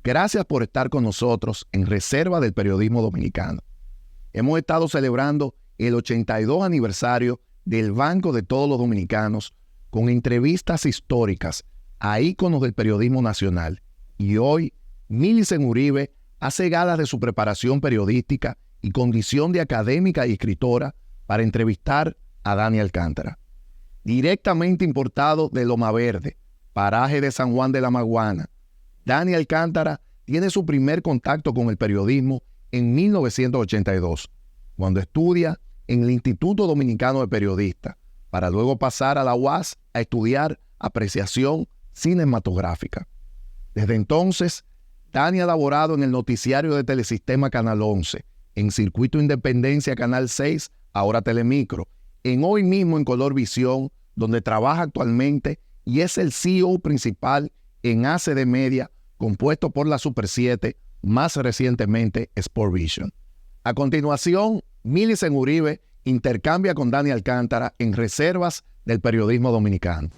Gracias por estar con nosotros en Reserva del Periodismo Dominicano. Hemos estado celebrando el 82 aniversario del Banco de Todos los Dominicanos con entrevistas históricas a íconos del periodismo nacional. Y hoy, Milicen Uribe hace gala de su preparación periodística y condición de académica y escritora para entrevistar a Dani Alcántara. Directamente importado de Loma Verde, paraje de San Juan de la Maguana, Dani Alcántara tiene su primer contacto con el periodismo en 1982, cuando estudia en el Instituto Dominicano de Periodistas, para luego pasar a la UAS a estudiar apreciación cinematográfica. Desde entonces, Dani ha laborado en el noticiario de Telesistema Canal 11, en Circuito Independencia Canal 6, ahora Telemicro, en Hoy Mismo en Color Visión, donde trabaja actualmente y es el CEO principal en ACD Media, compuesto por la Super 7, más recientemente Sport Vision. A continuación, Milicen Uribe intercambia con Dani Alcántara en Reservas del Periodismo Dominicano.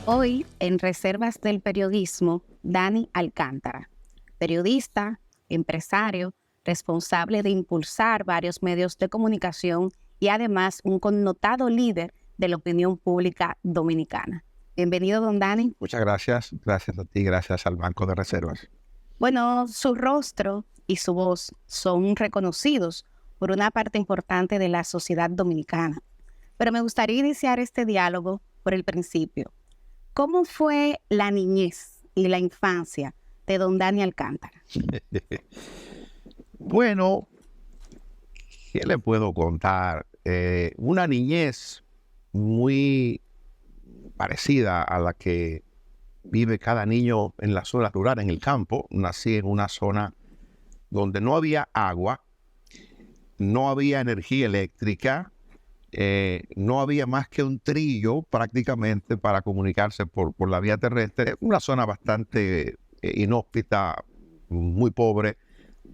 Hoy, en Reservas del Periodismo, Dani Alcántara, periodista, empresario, responsable de impulsar varios medios de comunicación y además un connotado líder de la opinión pública dominicana. Bienvenido, don Dani. Muchas gracias. Gracias a ti, gracias al Banco de Reservas. Bueno, su rostro y su voz son reconocidos por una parte importante de la sociedad dominicana. Pero me gustaría iniciar este diálogo por el principio. ¿Cómo fue la niñez y la infancia de don Dani Alcántara? Bueno, ¿qué le puedo contar? Una niñez muy parecida a la que vive cada niño en la zona rural, en el campo. Nací en una zona donde no había agua, no había energía eléctrica, no había más que un trillo prácticamente para comunicarse por la vía terrestre. Una zona bastante inhóspita, muy pobre,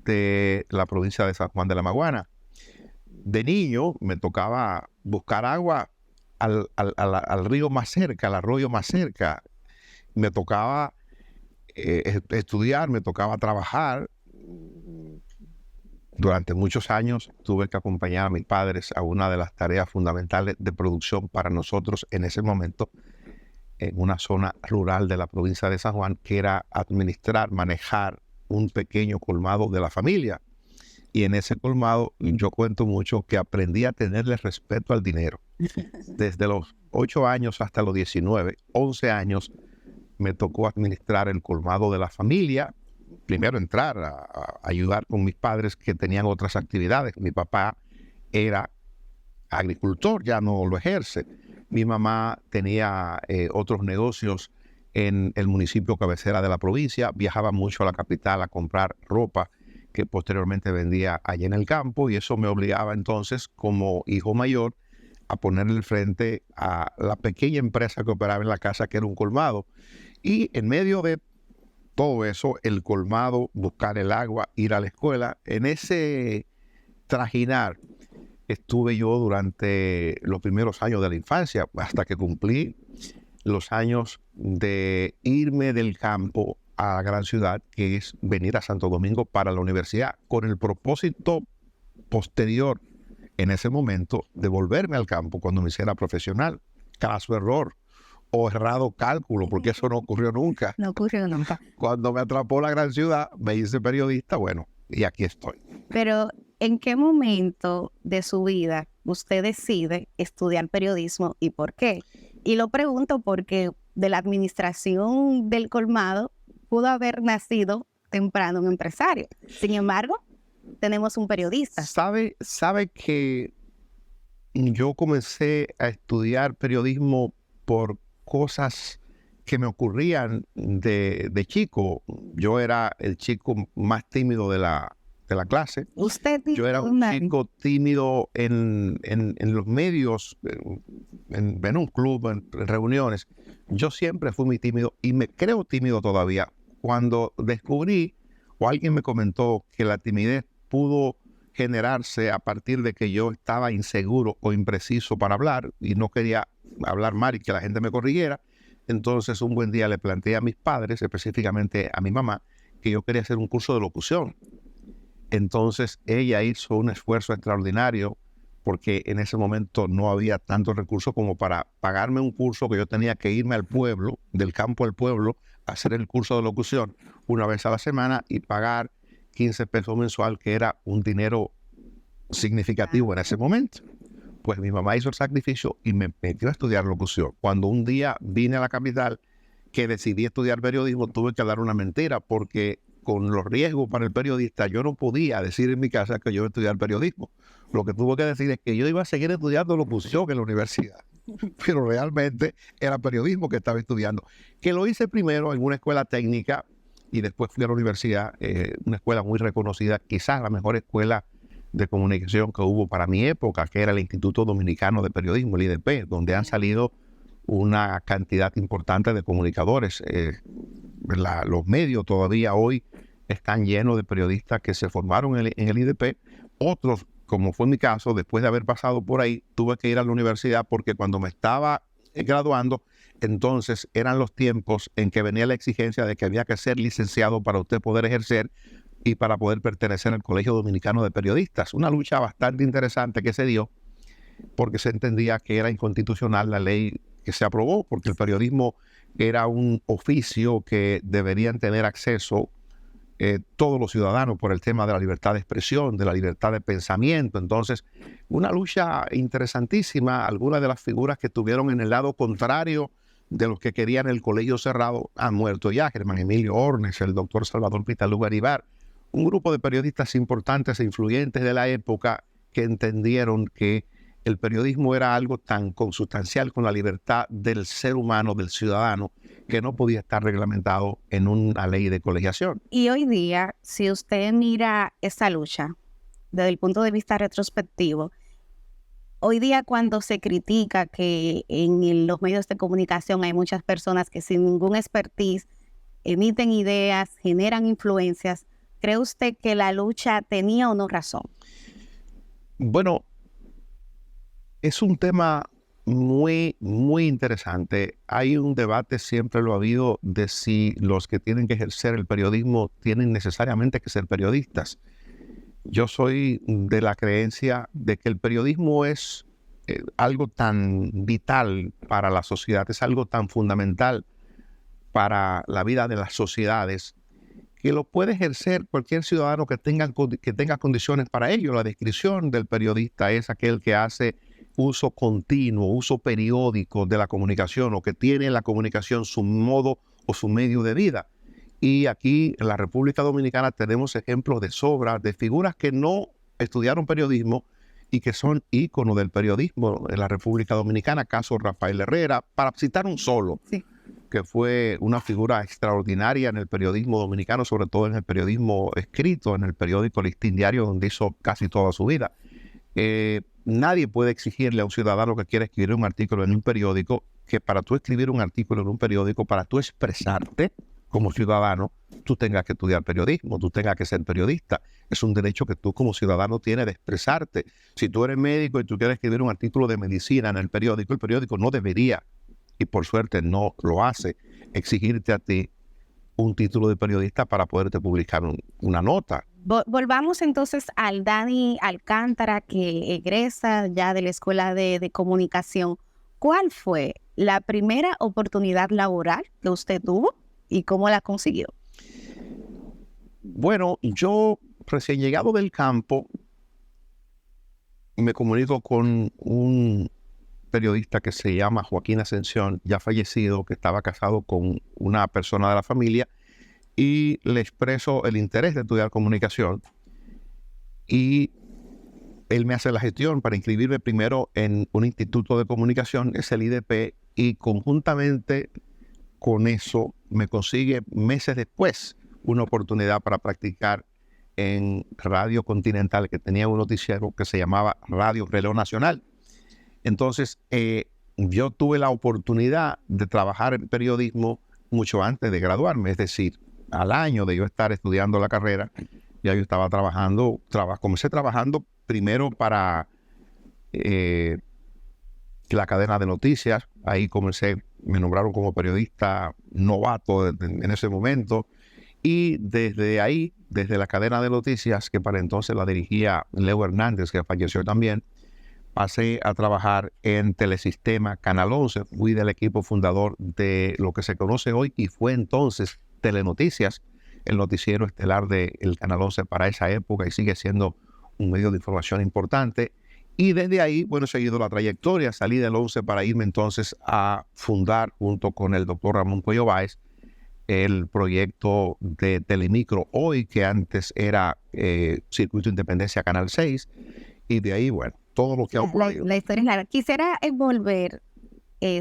de la provincia de San Juan de la Maguana. De niño me tocaba buscar agua al río más cerca, al arroyo más cerca. Me tocaba estudiar, me tocaba trabajar. Durante muchos años tuve que acompañar a mis padres a una de las tareas fundamentales de producción para nosotros en ese momento, en una zona rural de la provincia de San Juan, que era administrar, manejar un pequeño colmado de la familia. Y en ese colmado yo cuento mucho que aprendí a tenerle respeto al dinero. Desde los 8 años hasta los 19, 11 años, me tocó administrar el colmado de la familia. Primero entrar a ayudar con mis padres que tenían otras actividades. Mi papá era agricultor, ya no lo ejerce. Mi mamá tenía otros negocios en el municipio cabecera de la provincia, viajaba mucho a la capital a comprar ropa que posteriormente vendía allá en el campo, y eso me obligaba entonces, como hijo mayor, a ponerle frente a la pequeña empresa que operaba en la casa, que era un colmado. Y en medio de todo eso, el colmado, buscar el agua, ir a la escuela, en ese trajinar estuve yo durante los primeros años de la infancia, hasta que cumplí los años de irme del campo a la gran ciudad, que es venir a Santo Domingo para la universidad, con el propósito posterior, en ese momento, de volverme al campo cuando me hiciera profesional. Caso error o errado cálculo, porque eso no ocurrió nunca. No ocurrió nunca. Cuando me atrapó la gran ciudad, me hice periodista, bueno, y aquí estoy. Pero, ¿en qué momento de su vida usted decide estudiar periodismo y por qué? Y lo pregunto porque de la administración del colmado pudo haber nacido temprano un empresario. Sin embargo, tenemos un periodista. ¿Sabe que yo comencé a estudiar periodismo por cosas que me ocurrían de chico? Yo era el chico más tímido de la clase. Usted Yo era un chico tímido en los medios, en un club, en reuniones. Yo siempre fui muy tímido y me creo tímido todavía. Cuando descubrí, o alguien me comentó, que la timidez pudo generarse a partir de que yo estaba inseguro o impreciso para hablar y no quería hablar mal y que la gente me corrigiera. Entonces un buen día le planteé a mis padres, específicamente a mi mamá, que yo quería hacer un curso de locución. Entonces ella hizo un esfuerzo extraordinario porque en ese momento no había tantos recursos como para pagarme un curso que yo tenía que irme al pueblo, del campo al pueblo, a hacer el curso de locución una vez a la semana y pagar 15 pesos mensual, que era un dinero significativo en ese momento. Pues mi mamá hizo el sacrificio y me metió a estudiar locución. Cuando un día vine a la capital, que decidí estudiar periodismo, tuve que dar una mentira porque con los riesgos para el periodista, yo no podía decir en mi casa que yo iba a estudiar periodismo. Lo que tuve que decir es que yo iba a seguir estudiando locución en la universidad, pero realmente era periodismo que estaba estudiando. Que lo hice primero en una escuela técnica y después fui a la universidad, una escuela muy reconocida, quizás la mejor escuela de comunicación que hubo para mi época, que era el Instituto Dominicano de Periodismo, el IDP, donde han salido una cantidad importante de comunicadores. Los medios todavía hoy están llenos de periodistas que se formaron en el IDP. Otros, como fue mi caso, después de haber pasado por ahí, tuve que ir a la universidad porque cuando me estaba graduando, entonces eran los tiempos en que venía la exigencia de que había que ser licenciado para usted poder ejercer y para poder pertenecer al Colegio Dominicano de Periodistas. Una lucha bastante interesante que se dio porque se entendía que era inconstitucional la ley que se aprobó, porque el periodismo era un oficio que deberían tener acceso todos los ciudadanos por el tema de la libertad de expresión, de la libertad de pensamiento. Entonces, una lucha interesantísima. Algunas de las figuras que estuvieron en el lado contrario de los que querían el colegio cerrado han muerto ya. Germán Emilio Ornes, el doctor Salvador Pitalu Garibay, un grupo de periodistas importantes e influyentes de la época que entendieron que el periodismo era algo tan consustancial con la libertad del ser humano, del ciudadano, que no podía estar reglamentado en una ley de colegiación. Y hoy día, si usted mira esa lucha desde el punto de vista retrospectivo, hoy día cuando se critica que en los medios de comunicación hay muchas personas que sin ningún expertise emiten ideas, generan influencias, ¿cree usted que la lucha tenía o no razón? Bueno, es un tema muy, muy interesante. Hay un debate, siempre lo ha habido, de si los que tienen que ejercer el periodismo tienen necesariamente que ser periodistas. Yo soy de la creencia de que el periodismo es algo tan vital para la sociedad, es algo tan fundamental para la vida de las sociedades, que lo puede ejercer cualquier ciudadano que tenga condiciones para ello. La descripción del periodista es aquel que hace uso continuo, uso periódico de la comunicación, o que tiene en la comunicación su modo o su medio de vida. Y aquí en la República Dominicana tenemos ejemplos de sobra de figuras que no estudiaron periodismo y que son íconos del periodismo en la República Dominicana, caso Rafael Herrera, para citar un solo, sí, que fue una figura extraordinaria en el periodismo dominicano, sobre todo en el periodismo escrito, en el periódico Listín Diario, donde hizo casi toda su vida. Nadie puede exigirle a un ciudadano que quiera escribir un artículo en un periódico que para tú escribir un artículo en un periódico, para tú expresarte como ciudadano, tú tengas que estudiar periodismo, tú tengas que ser periodista. Es un derecho que tú como ciudadano tienes de expresarte. Si tú eres médico y tú quieres escribir un artículo de medicina en el periódico no debería, y por suerte no lo hace, exigirte a ti un título de periodista para poderte publicar una nota. Volvamos entonces al Dani Alcántara, que egresa ya de la Escuela de Comunicación. ¿Cuál fue la primera oportunidad laboral que usted tuvo y cómo la consiguió? Bueno, yo recién llegado del campo me comunico con un periodista que se llama Joaquín Ascensión, ya fallecido, que estaba casado con una persona de la familia, y le expreso el interés de estudiar comunicación. Y él me hace la gestión para inscribirme primero en un instituto de comunicación, es el IDP, y conjuntamente con eso me consigue meses después una oportunidad para practicar en Radio Continental, que tenía un noticiero que se llamaba Radio Reloj Nacional. Entonces, yo tuve la oportunidad de trabajar en periodismo mucho antes de graduarme, es decir, al año de yo estar estudiando la carrera, Ya yo estaba trabajando, comencé trabajando primero para la cadena de noticias. Ahí me nombraron como periodista novato en ese momento. Y desde ahí, desde la cadena de noticias, que para entonces la dirigía Leo Hernández, que falleció también, pasé a trabajar en Telesistema Canal 11. Fui del equipo fundador de lo que se conoce hoy y fue entonces Telenoticias, el noticiero estelar del Canal 11 para esa época, y sigue siendo un medio de información importante. Y desde ahí, bueno, he seguido la trayectoria. Salí del 11 para irme entonces a fundar, junto con el doctor Ramón Cuello Báez, el proyecto de Telemicro hoy, que antes era Circuito Independencia Canal 6. Y de ahí, bueno, todo lo que ha ocurrido. La historia es larga. Quisiera volver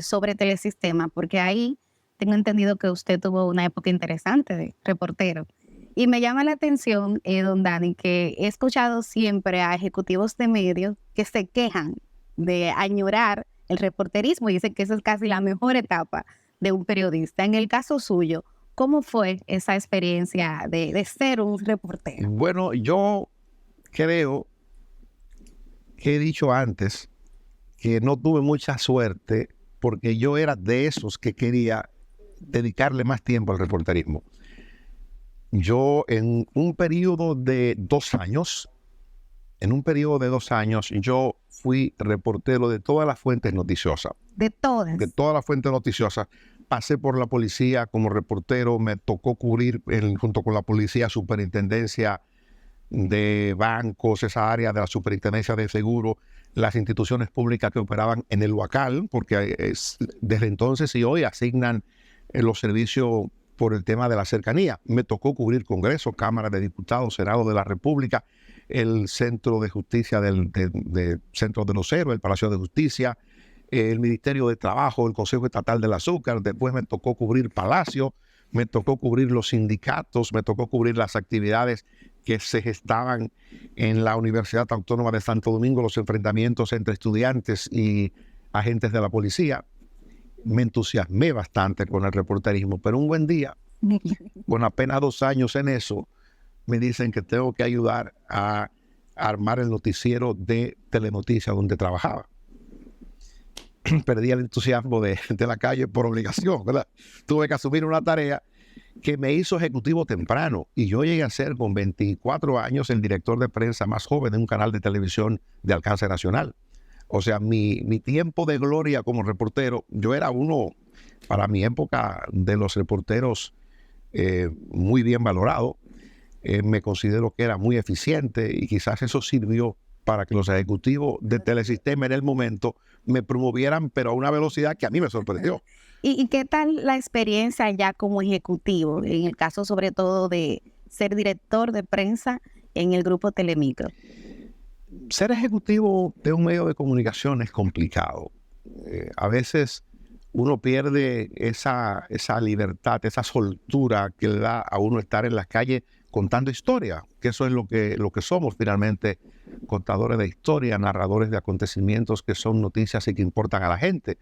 sobre Telesistema, porque ahí tengo entendido que usted tuvo una época interesante de reportero. Y me llama la atención, don Dani, que he escuchado siempre a ejecutivos de medios que se quejan de añorar el reporterismo y dicen que esa es casi la mejor etapa de un periodista. En el caso suyo, ¿cómo fue esa experiencia de ser un reportero? Bueno, yo creo que he dicho antes que no tuve mucha suerte porque yo era de esos que quería dedicarle más tiempo al reporterismo. Yo en un periodo de 2 años, yo fui reportero de todas las fuentes noticiosas. De todas. De todas las fuentes noticiosas. Pasé por la policía como reportero, me tocó cubrir junto con la policía, superintendencia de bancos, esa área de la superintendencia de seguro, las instituciones públicas que operaban en el Huacal, porque desde entonces y hoy asignan los servicios por el tema de la cercanía. Me tocó cubrir Congreso, Cámara de Diputados, Senado de la República, el Centro de Justicia del Centro de los Héroes, el Palacio de Justicia, el Ministerio de Trabajo, el Consejo Estatal del Azúcar. Después me tocó cubrir Palacio, me tocó cubrir los sindicatos, me tocó cubrir las actividades que se gestaban en la Universidad Autónoma de Santo Domingo, los enfrentamientos entre estudiantes y agentes de la policía. Me entusiasmé bastante con el reporterismo, pero un buen día, con apenas 2 años en eso, me dicen que tengo que ayudar a armar el noticiero de Telenoticias donde trabajaba. Perdí el entusiasmo de la calle por obligación, ¿verdad? Tuve que asumir una tarea que me hizo ejecutivo temprano, y yo llegué a ser con 24 años el director de prensa más joven de un canal de televisión de alcance nacional. O sea, mi tiempo de gloria como reportero, yo era uno, para mi época, de los reporteros muy bien valorado. Me considero que era muy eficiente, y quizás eso sirvió para que los ejecutivos de Telesistema en el momento me promovieran, pero a una velocidad que a mí me sorprendió. ¿Y qué tal la experiencia ya como ejecutivo, en el caso sobre todo de ser director de prensa en el grupo Telemicro? Ser ejecutivo de un medio de comunicación es complicado. A veces uno pierde esa libertad, esa soltura que le da a uno estar en las calles contando historia, que eso es lo que somos finalmente, contadores de historia, narradores de acontecimientos que son noticias y que importan a la gente.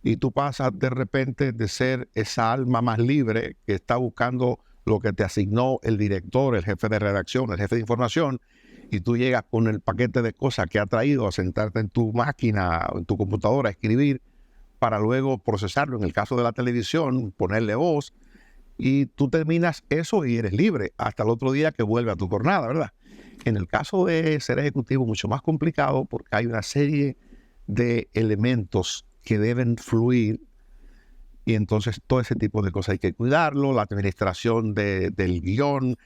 Y tú pasas de repente de ser esa alma más libre que está buscando lo que te asignó el director, el jefe de redacción, el jefe de información, y tú llegas con el paquete de cosas que ha traído a sentarte en tu máquina, en tu computadora, a escribir, para luego procesarlo. En el caso de la televisión, ponerle voz, y tú terminas eso y eres libre hasta el otro día que vuelve a tu jornada, ¿verdad? En el caso de ser ejecutivo, mucho más complicado, porque hay una serie de elementos que deben fluir, y entonces todo ese tipo de cosas hay que cuidarlo, la administración del guión,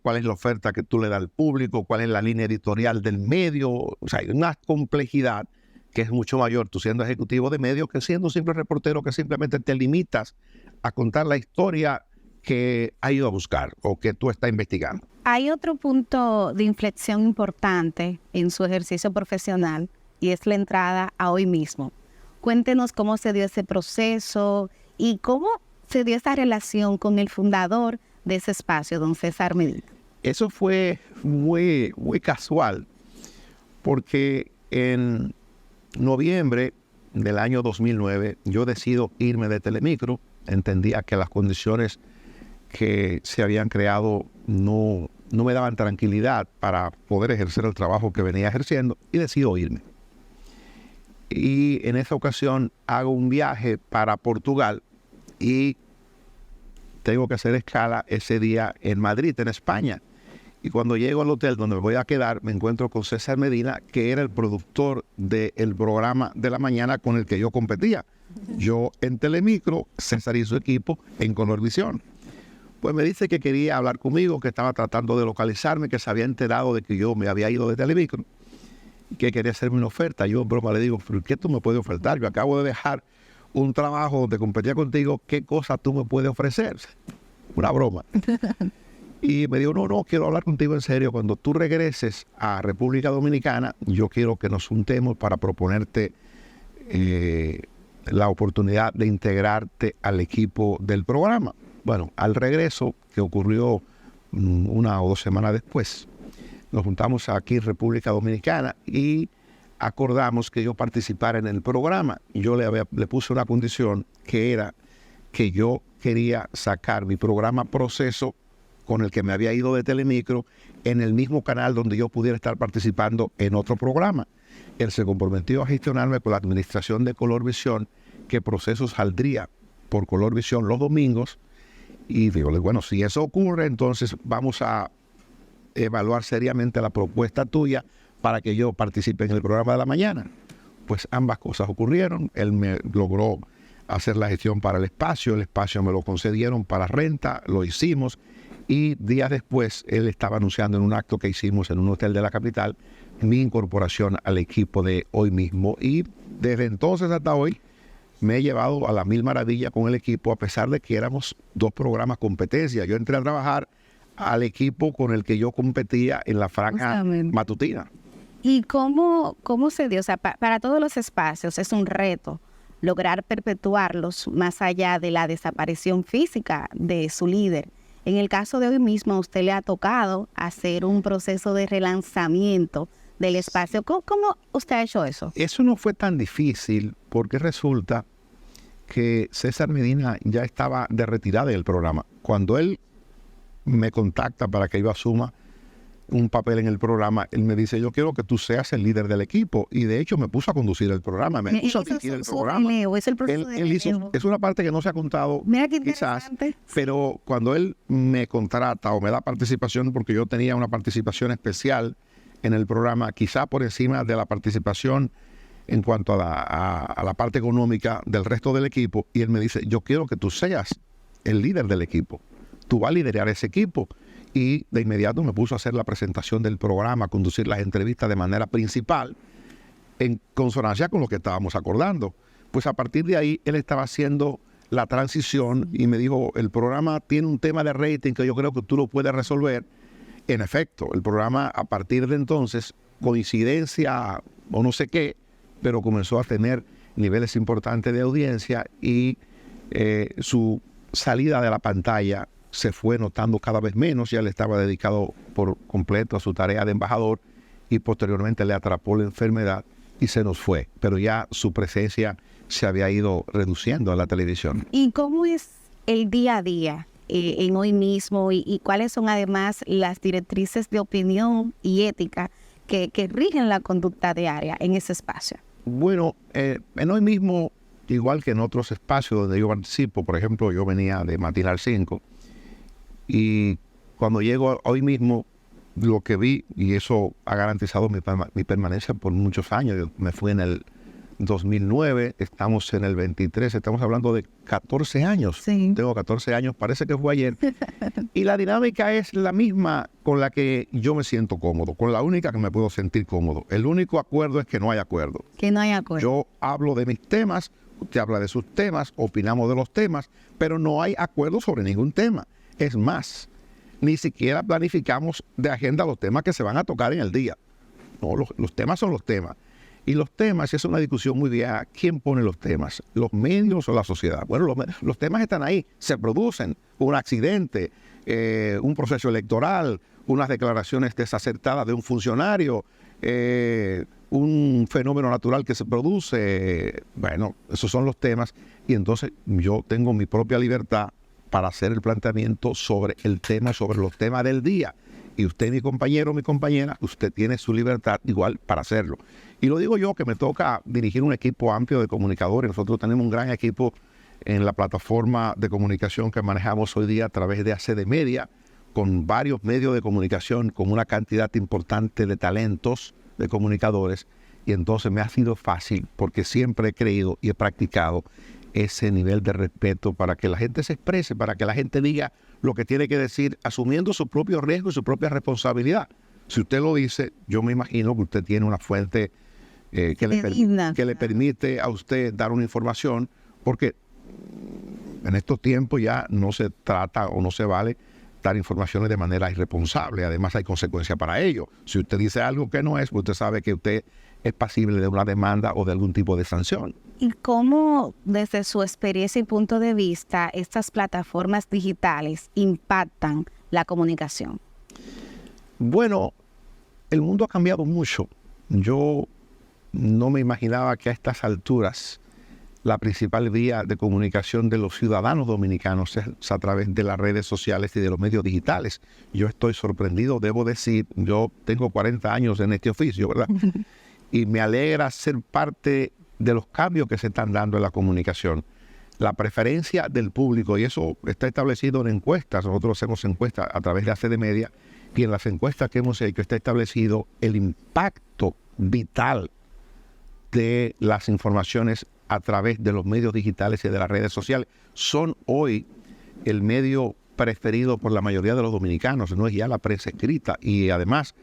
cuál es la oferta que tú le das al público, cuál es la línea editorial del medio. O sea, hay una complejidad que es mucho mayor tú siendo ejecutivo de medio que siendo un simple reportero, que simplemente te limitas a contar la historia que ha ido a buscar o que tú estás investigando. Hay otro punto de inflexión importante en su ejercicio profesional, y es la entrada a Hoy Mismo. Cuéntenos cómo se dio ese proceso y cómo se dio esa relación con el fundador de ese espacio, don César Medina. Eso fue muy, muy casual, porque en noviembre del año 2009 yo decido irme de Telemicro. Entendía que las condiciones que se habían creado no no me daban tranquilidad para poder ejercer el trabajo que venía ejerciendo y decido irme. Y en esa ocasión hago un viaje para Portugal y tengo que hacer escala ese día en Madrid, en España. Y cuando llego al hotel donde me voy a quedar, me encuentro con César Medina, que era el productor del programa de la mañana con el que yo competía. Yo en Telemicro, César y su equipo en Colorvisión. Pues me dice que quería hablar conmigo, que estaba tratando de localizarme, que se había enterado de que yo me había ido de Telemicro, que quería hacerme una oferta. Yo en broma le digo, ¿pero qué tú me puedes ofertar? Yo acabo de dejar un trabajo donde competía contigo, ¿qué cosa tú me puedes ofrecer? Una broma. Y me dijo, no, quiero hablar contigo en serio. Cuando tú regreses a República Dominicana, yo quiero que nos juntemos para proponerte la oportunidad de integrarte al equipo del programa. Bueno, al regreso, que ocurrió 1 o 2 semanas después, nos juntamos aquí en República Dominicana y acordamos que yo participara en el programa. Yo le puse una condición que era que yo quería sacar mi programa Proceso con el que me había ido de Telemicro en el mismo canal donde yo pudiera estar participando en otro programa. Él se comprometió a gestionarme con la administración de Colorvisión, que Proceso saldría por Colorvisión los domingos. Y digo, bueno, si eso ocurre, entonces vamos a evaluar seriamente la propuesta tuya para que yo participe en el programa de la mañana. Pues ambas cosas ocurrieron. Él me logró hacer la gestión para el espacio me lo concedieron para renta, lo hicimos. Y días después, él estaba anunciando en un acto que hicimos en un hotel de la capital mi incorporación al equipo de Hoy Mismo. Y desde entonces hasta hoy me he llevado a la mil maravillas con el equipo, a pesar de que éramos 2 programas competencia. Yo entré a trabajar al equipo con el que yo competía en la franja matutina. ¿Y cómo se dio? O sea, para todos los espacios es un reto lograr perpetuarlos más allá de la desaparición física de su líder. En el caso de Hoy Mismo, a usted le ha tocado hacer un proceso de relanzamiento del espacio. ¿Cómo usted ha hecho eso? Eso no fue tan difícil porque resulta que César Medina ya estaba de retirada del programa. Cuando él me contacta para que yo asuma un papel en el programa, él me dice, yo quiero que tú seas el líder del equipo. Y de hecho me puso a conducir el programa, me puso a dirigir el programa. Es una parte que no se ha contado, quizás, pero cuando él me contrata o me da participación, porque yo tenía una participación especial en el programa, quizá por encima de la participación en cuanto a la parte económica del resto del equipo, y él me dice, yo quiero que tú seas el líder del equipo. Tú vas a liderar ese equipo. Y de inmediato me puso a hacer la presentación del programa, a conducir las entrevistas de manera principal, en consonancia con lo que estábamos acordando. Pues a partir de ahí, él estaba haciendo la transición y me dijo, el programa tiene un tema de rating que yo creo que tú lo puedes resolver. En efecto, el programa a partir de entonces, coincidencia o no sé qué, pero comenzó a tener niveles importantes de audiencia y su salida de la pantalla se fue notando cada vez menos. Ya le estaba dedicado por completo a su tarea de embajador y posteriormente le atrapó la enfermedad y se nos fue. Pero ya su presencia se había ido reduciendo en la televisión. ¿Y cómo es el día a día en Hoy Mismo y cuáles son además las directrices de opinión y ética que rigen la conducta diaria en ese espacio? Bueno, en Hoy Mismo, igual que en otros espacios donde yo participo, por ejemplo, yo venía de Matinal 5, y cuando llego Hoy Mismo, lo que vi, y eso ha garantizado mi permanencia por muchos años. Yo me fui en el 2009, estamos en el 23, estamos hablando de 14 años. Sí. Tengo 14 años, parece que fue ayer. Y la dinámica es la misma con la que yo me siento cómodo, con la única que me puedo sentir cómodo. El único acuerdo es que no hay acuerdo. Que no hay acuerdo. Yo hablo de mis temas, usted habla de sus temas, opinamos de los temas, pero no hay acuerdo sobre ningún tema. Es más, ni siquiera planificamos de agenda los temas que se van a tocar en el día. No, los temas son los temas. Y los temas, es una discusión muy vieja, ¿quién pone los temas? ¿Los medios o la sociedad? Bueno, los temas están ahí, se producen. Un accidente, un proceso electoral, unas declaraciones desacertadas de un funcionario, un fenómeno natural que se produce. Bueno, esos son los temas. Y entonces yo tengo mi propia libertad para hacer el planteamiento sobre el tema, sobre los temas del día. Y usted, mi compañero, mi compañera, usted tiene su libertad igual para hacerlo. Y lo digo yo, que me toca dirigir un equipo amplio de comunicadores. Nosotros tenemos un gran equipo en la plataforma de comunicación que manejamos hoy día a través de ACD Media, con varios medios de comunicación, con una cantidad importante de talentos de comunicadores. Y entonces me ha sido fácil porque siempre he creído y he practicado ese nivel de respeto para que la gente se exprese, para que la gente diga lo que tiene que decir, asumiendo su propio riesgo y su propia responsabilidad. Si usted lo dice, yo me imagino que usted tiene una fuente que le permite a usted dar una información, porque en estos tiempos ya no se trata o no se vale dar informaciones de manera irresponsable. Además hay consecuencias para ello. Si usted dice algo que no es, pues usted sabe que usted es pasible de una demanda o de algún tipo de sanción. ¿Y cómo, desde su experiencia y punto de vista, estas plataformas digitales impactan la comunicación? Bueno, el mundo ha cambiado mucho. Yo no me imaginaba que a estas alturas la principal vía de comunicación de los ciudadanos dominicanos es a través de las redes sociales y de los medios digitales. Yo estoy sorprendido, debo decir, yo tengo 40 años en este oficio, ¿verdad? Y me alegra ser parte de los cambios que se están dando en la comunicación. La preferencia del público, y eso está establecido en encuestas. Nosotros hacemos encuestas a través de ACD Media, y en las encuestas que hemos hecho está establecido el impacto vital de las informaciones a través de los medios digitales y de las redes sociales. Son hoy el medio preferido por la mayoría de los dominicanos, no es ya la prensa escrita. Y además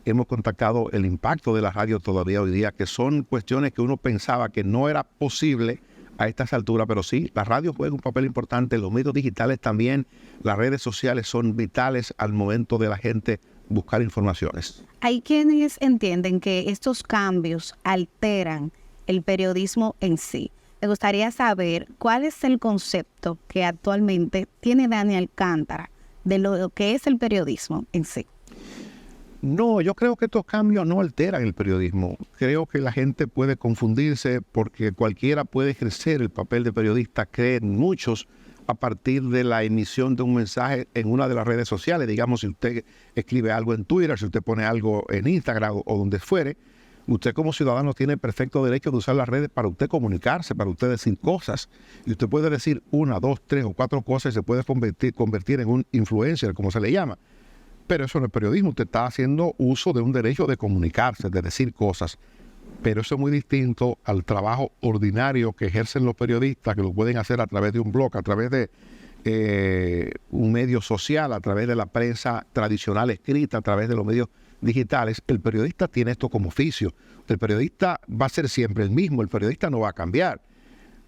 hemos contactado el impacto de la radio todavía hoy día, que son cuestiones que uno pensaba que no era posible a estas alturas, pero sí, la radio juega un papel importante, los medios digitales también, las redes sociales son vitales al momento de la gente buscar informaciones. Hay quienes entienden que estos cambios alteran el periodismo en sí. Me gustaría saber cuál es el concepto que actualmente tiene Dani Alcántara de lo que es el periodismo en sí. No, yo creo que estos cambios no alteran el periodismo. Creo que la gente puede confundirse porque cualquiera puede ejercer el papel de periodista, creen muchos, a partir de la emisión de un mensaje en una de las redes sociales. Digamos, si usted escribe algo en Twitter, si usted pone algo en Instagram o donde fuere, usted como ciudadano tiene perfecto derecho de usar las redes para usted comunicarse, para usted decir cosas. Y usted puede decir 1, 2, 3 o 4 cosas y se puede convertir en un influencer, como se le llama. Pero eso no es periodismo. Usted está haciendo uso de un derecho de comunicarse, de decir cosas. Pero eso es muy distinto al trabajo ordinario que ejercen los periodistas, que lo pueden hacer a través de un blog, a través de un medio social, a través de la prensa tradicional escrita, a través de los medios digitales. El periodista tiene esto como oficio. El periodista va a ser siempre el mismo, el periodista no va a cambiar.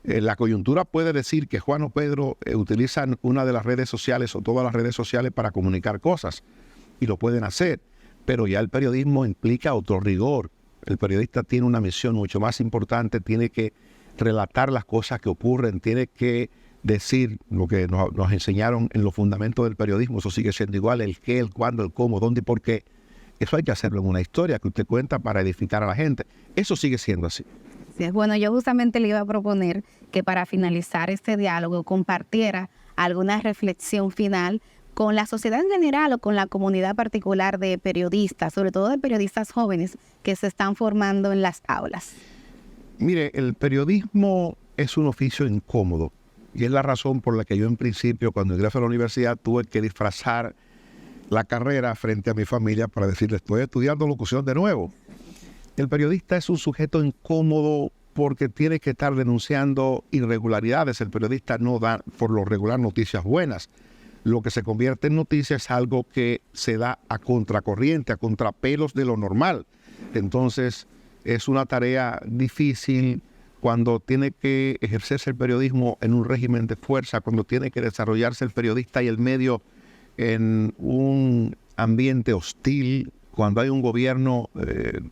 La coyuntura puede decir que Juan o Pedro utilizan una de las redes sociales o todas las redes sociales para comunicar cosas, y lo pueden hacer, pero ya el periodismo implica otro rigor. El periodista tiene una misión mucho más importante, tiene que relatar las cosas que ocurren, tiene que decir lo que nos enseñaron en los fundamentos del periodismo. Eso sigue siendo igual, el qué, el cuándo, el cómo, dónde y por qué. Eso hay que hacerlo en una historia que usted cuenta para edificar a la gente. Eso sigue siendo así. Sí, bueno, yo justamente le iba a proponer que para finalizar este diálogo compartiera alguna reflexión final con la sociedad en general o con la comunidad particular de periodistas, sobre todo de periodistas jóvenes que se están formando en las aulas. Mire, el periodismo es un oficio incómodo y es la razón por la que yo en principio, cuando ingresé a la universidad, tuve que disfrazar la carrera frente a mi familia para decirles, estoy estudiando locución de nuevo. El periodista es un sujeto incómodo porque tiene que estar denunciando irregularidades. El periodista no da por lo regular noticias buenas. Lo que se convierte en noticia es algo que se da a contracorriente, a contrapelos de lo normal. Entonces, es una tarea difícil cuando tiene que ejercerse el periodismo en un régimen de fuerza, cuando tiene que desarrollarse el periodista y el medio en un ambiente hostil, cuando hay un gobierno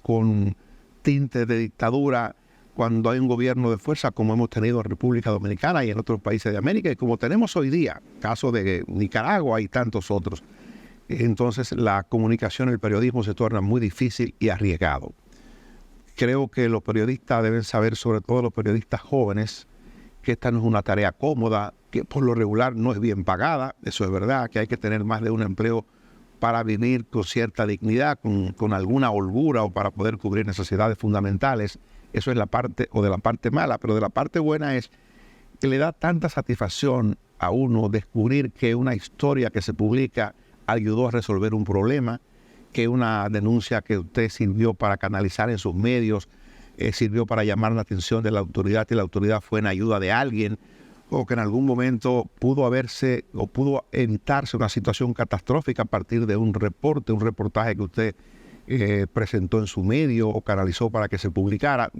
con tintes de dictadura, cuando hay un gobierno de fuerza como hemos tenido en República Dominicana y en otros países de América, y como tenemos hoy día, caso de Nicaragua y tantos otros. Entonces la comunicación, el periodismo se torna muy difícil y arriesgado. Creo que los periodistas deben saber, sobre todo los periodistas jóvenes, que esta no es una tarea cómoda, que por lo regular no es bien pagada. Eso es verdad, que hay que tener más de un empleo para vivir con cierta dignidad, con alguna holgura o para poder cubrir necesidades fundamentales. Eso es la parte, o de la parte mala, pero de la parte buena es que le da tanta satisfacción a uno descubrir que una historia que se publica ayudó a resolver un problema, que una denuncia que usted sirvió para canalizar en sus medios, sirvió para llamar la atención de la autoridad y la autoridad fue en ayuda de alguien, o que en algún momento pudo haberse o pudo evitarse una situación catastrófica a partir de un reporte, un reportaje que usted presentó en su medio o canalizó para que se publicara.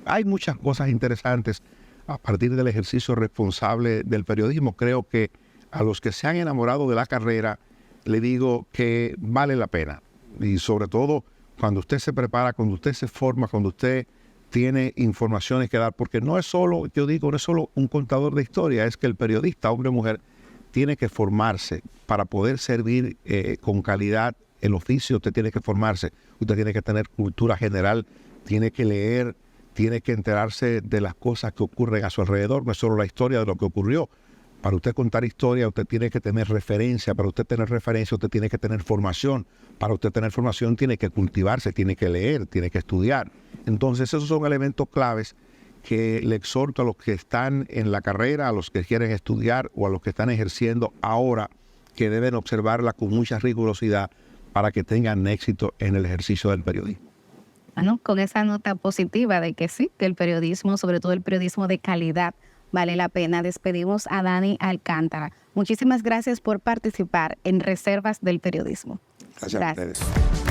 Hay muchas cosas interesantes a partir del ejercicio responsable del periodismo. Creo que a los que se han enamorado de la carrera, le digo que vale la pena. Y sobre todo cuando usted se prepara, cuando usted se forma, cuando usted tiene informaciones que dar, porque no es solo, yo digo, no es solo un contador de historia, es que el periodista, hombre o mujer, tiene que formarse para poder servir con calidad el oficio. Usted tiene que formarse, usted tiene que tener cultura general, tiene que leer, tiene que enterarse de las cosas que ocurren a su alrededor, no es solo la historia de lo que ocurrió. Para usted contar historia, usted tiene que tener referencia. Para usted tener referencia, usted tiene que tener formación. Para usted tener formación, tiene que cultivarse, tiene que leer, tiene que estudiar. Entonces, esos son elementos claves que le exhorto a los que están en la carrera, a los que quieren estudiar o a los que están ejerciendo ahora, que deben observarla con mucha rigurosidad para que tengan éxito en el ejercicio del periodismo. Bueno, con esa nota positiva de que sí, que el periodismo, sobre todo el periodismo de calidad, vale la pena. Despedimos a Dani Alcántara. Muchísimas gracias por participar en Reservas del Periodismo. Gracias a ustedes.